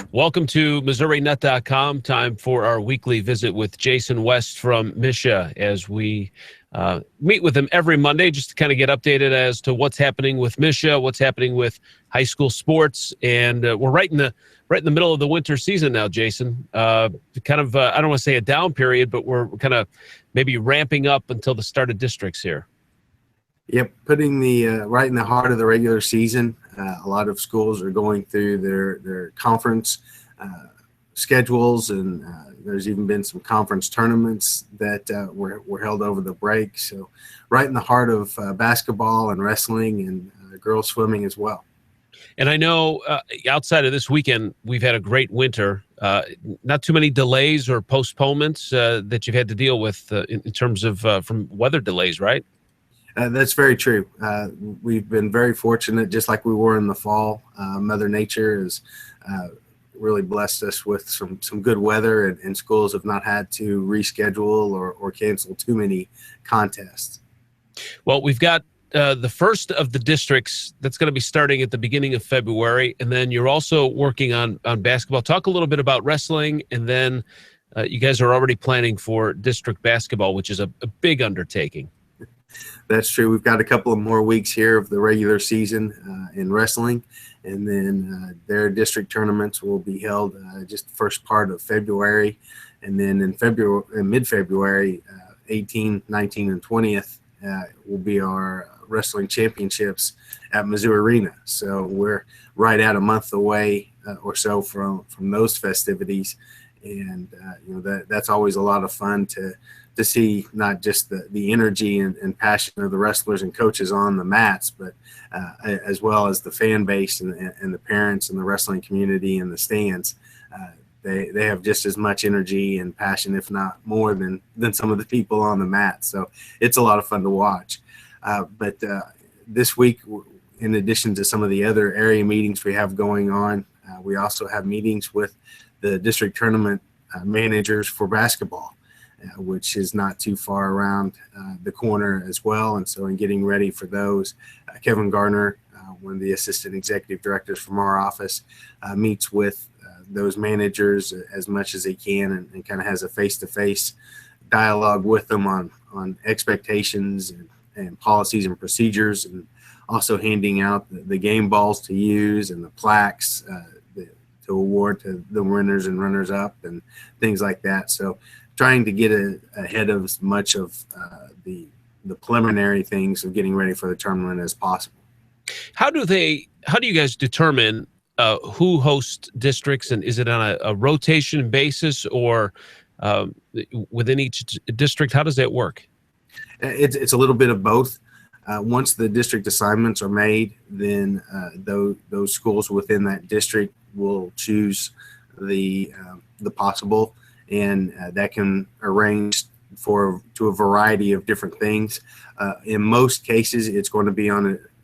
Welcome to MissouriNet.com. Time for our weekly visit with Jason West from MSHSAA as we meet with him every Monday just to kind of get updated as to what's happening with MSHSAA, what's happening with high school sports. And we're right in the middle of the winter season now, Jason. I don't want to say a down period, but we're kind of maybe ramping up until the start of districts here. Yep, putting the right in the heart of the regular season. A lot of schools are going through their conference schedules, and there's even been some conference tournaments that were held over the break. So right in the heart of basketball and wrestling and girls swimming as well. And I know outside of this weekend, we've had a great winter. Not too many delays or postponements that you've had to deal with in terms of from weather delays, right? That's very true. We've been very fortunate, just like we were in the fall. Mother Nature has really blessed us with some good weather, and schools have not had to reschedule or cancel too many contests. Well, we've got the first of the districts that's going to be starting at the beginning of February, and then you're also working on basketball. Talk a little bit about wrestling, and then you guys are already planning for district basketball, which is a big undertaking. That's true. We've got a couple of more weeks here of the regular season in wrestling, and then their district tournaments will be held just the first part of February, and then in mid-February, 18th, 19th, and 20th will be our wrestling championships at Mizzou Arena. So we're right at a month away or so from those festivities, and that's always a lot of fun to see not just the energy and passion of the wrestlers and coaches on the mats, but as well as the fan base and the parents and the wrestling community in the stands. They have just as much energy and passion, if not more, than some of the people on the mat. So it's a lot of fun to watch. But this week, in addition to some of the other area meetings we have going on, we also have meetings with the district tournament managers for basketball, which is not too far around the corner as well. And so in getting ready for those, Kevin Garner, one of the assistant executive directors from our office, meets with those managers as much as he can and kind of has a face-to-face dialogue with them on expectations and policies and procedures, and also handing out the game balls to use and the plaques to award to the winners and runners-up and things like that. So trying to get ahead of as much of the preliminary things of getting ready for the tournament as possible. How do you guys determine who hosts districts, and is it on a rotation basis or within each district? How does that work? It's a little bit of both. Once the district assignments are made, then those schools within that district will choose the possible, and that can arrange to a variety of different things. In most cases, it's going to be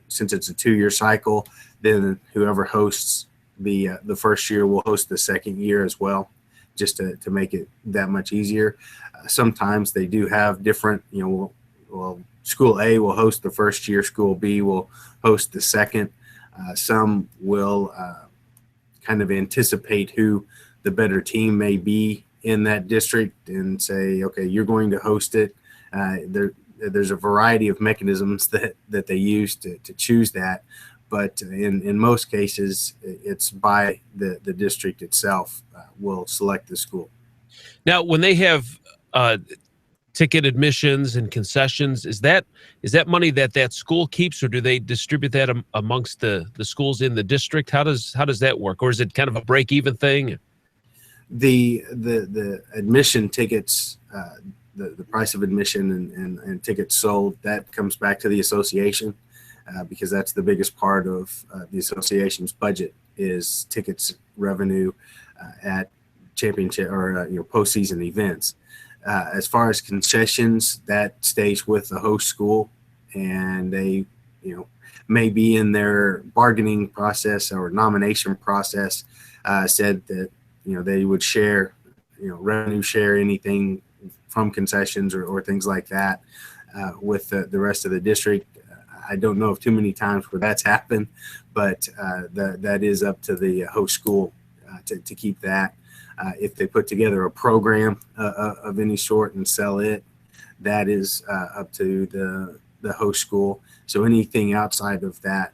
since it's a 2-year cycle, then whoever hosts the first year will host the second year as well, just to make it that much easier. Sometimes they do have different, well, School A will host the first year, School B will host the second. Some will kind of anticipate who the better team may be in that district and say, okay, you're going to host it. There's a variety of mechanisms that they use to choose that, but in most cases, it's by the district itself will select the school. Now, when they have ticket admissions and concessions, is that money that school keeps, or do they distribute that amongst the schools in the district? How does that work, or is it kind of a break-even thing? The admission tickets, the price of admission and tickets sold, that comes back to the association because that's the biggest part of the association's budget is tickets revenue at championship or postseason events. As far as concessions, that stays with the host school, and they may be in their bargaining process or nomination process said that they would share revenue share anything from concessions or things like that with the rest of the district. I don't know of too many times where that's happened, but that is up to the host school to keep that. If they put together a program of any sort and sell it, that is up to the host school. So anything outside of that,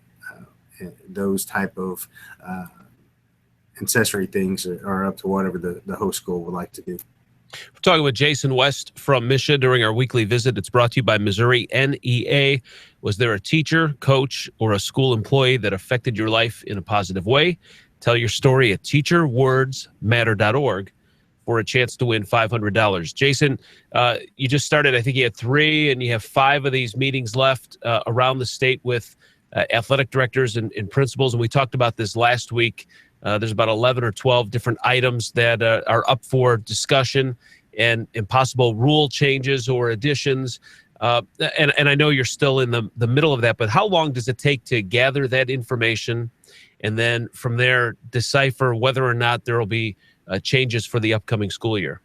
those type of accessory things are up to whatever the host school would like to do. We're talking with Jason West from MSHSAA during our weekly visit. It's brought to you by Missouri NEA. Was there a teacher, coach, or a school employee that affected your life in a positive way? Tell your story at teacherwordsmatter.org for a chance to win $500. Jason, you just started, I think you had 3, and you have 5 of these meetings left around the state with athletic directors and principals, and we talked about this last week. There's about 11 or 12 different items that are up for discussion and possible rule changes or additions. And I know you're still in the middle of that, but how long does it take to gather that information and then from there decipher whether or not there will be changes for the upcoming school year?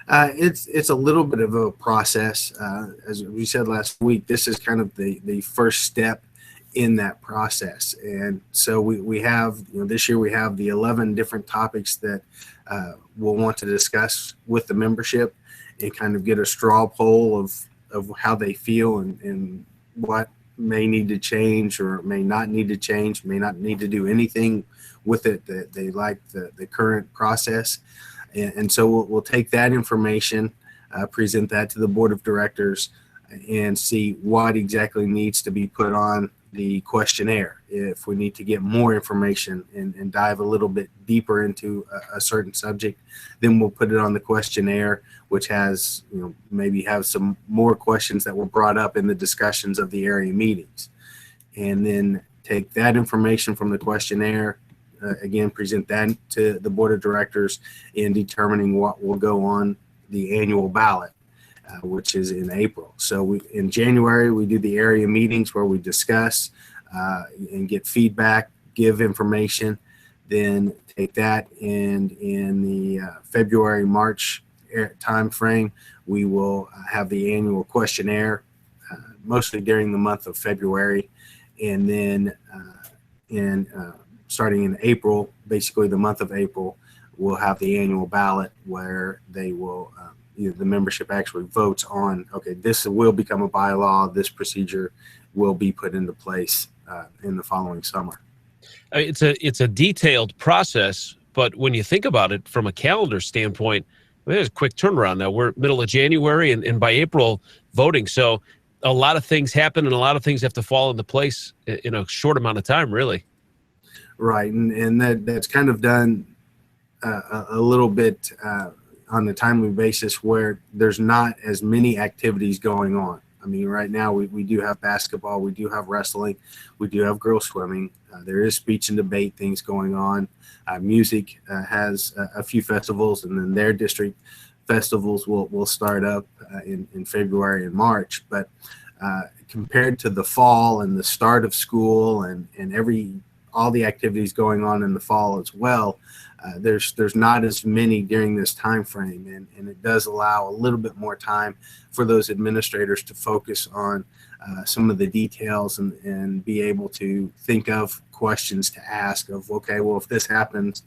It's a little bit of a process. As we said last week, this is kind of the first step in that process. And so we have, this year we have the 11 different topics that we'll want to discuss with the membership and kind of get a straw poll of how they feel and what may need to change or may not need to change, may not need to do anything with it, that they like the current process. And so we'll take that information, present that to the board of directors, and see what exactly needs to be put on the questionnaire. If we need to get more information and dive a little bit deeper into a certain subject, then we'll put it on the questionnaire, which has, maybe have some more questions that were brought up in the discussions of the area meetings. And then take that information from the questionnaire, again, present that to the board of directors in determining what will go on the annual ballot, which is in April. So in January, we do the area meetings where we discuss and get feedback, give information, then take that, and in the February, March time frame, we will have the annual questionnaire, mostly during the month of February, and then starting in April, basically the month of April, we'll have the annual ballot where they will, the membership actually votes on, okay, this will become a bylaw, this procedure will be put into place in the following summer. It's a detailed process, but when you think about it from a calendar standpoint, there's a quick turnaround now. We're middle of January and by April voting. So a lot of things happen and a lot of things have to fall into place in a short amount of time, really. Right. And that's kind of done a little bit on a timely basis where there's not as many activities going on. I mean, right now we do have basketball, we do have wrestling, we do have girls swimming. There is speech and debate things going on. Music has a few festivals, and then their district festivals will start up in February and March. But compared to the fall and the start of school and all the activities going on in the fall as well, there's not as many during this time frame, and it does allow a little bit more time for those administrators to focus on some of the details and be able to think of questions to ask of, okay, well, if this happens,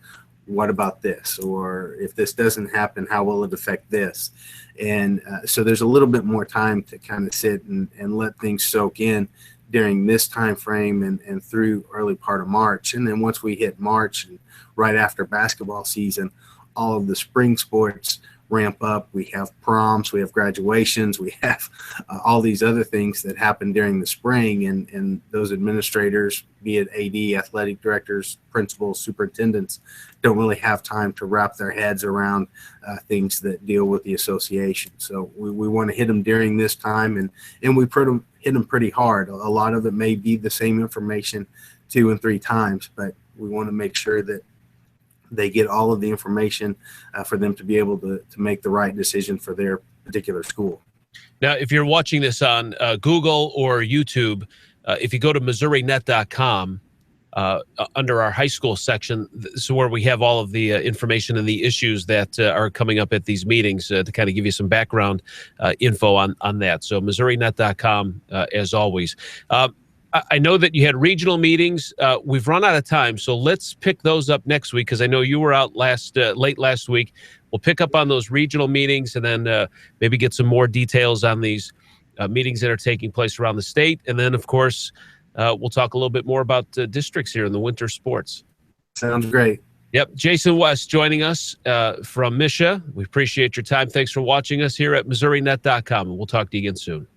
what about this? Or if this doesn't happen, how will it affect this? And so there's a little bit more time to kind of sit and let things soak in during this time frame and through early part of March. And then once we hit March and right after basketball season, all of the spring sports ramp up. We have proms, we have graduations, we have all these other things that happen during the spring, and those administrators, be it AD, athletic directors, principals, superintendents, don't really have time to wrap their heads around things that deal with the association. So we want to hit them during this time, and we hit them pretty hard. A lot of it may be the same information 2 and 3 times, but we want to make sure that they get all of the information for them to be able to make the right decision for their particular school. Now, if you're watching this on Google or YouTube, if you go to MissouriNet.com, under our high school section, so where we have all of the information and the issues that are coming up at these meetings to kind of give you some background info on that. So MissouriNet.com, as always. I know that you had regional meetings. We've run out of time, so let's pick those up next week because I know you were out late last week. We'll pick up on those regional meetings and then maybe get some more details on these meetings that are taking place around the state. And then, of course, we'll talk a little bit more about districts here in the winter sports. Sounds great. Yep. Jason West joining us from MSHSAA. We appreciate your time. Thanks for watching us here at MissouriNet.com, and we'll talk to you again soon.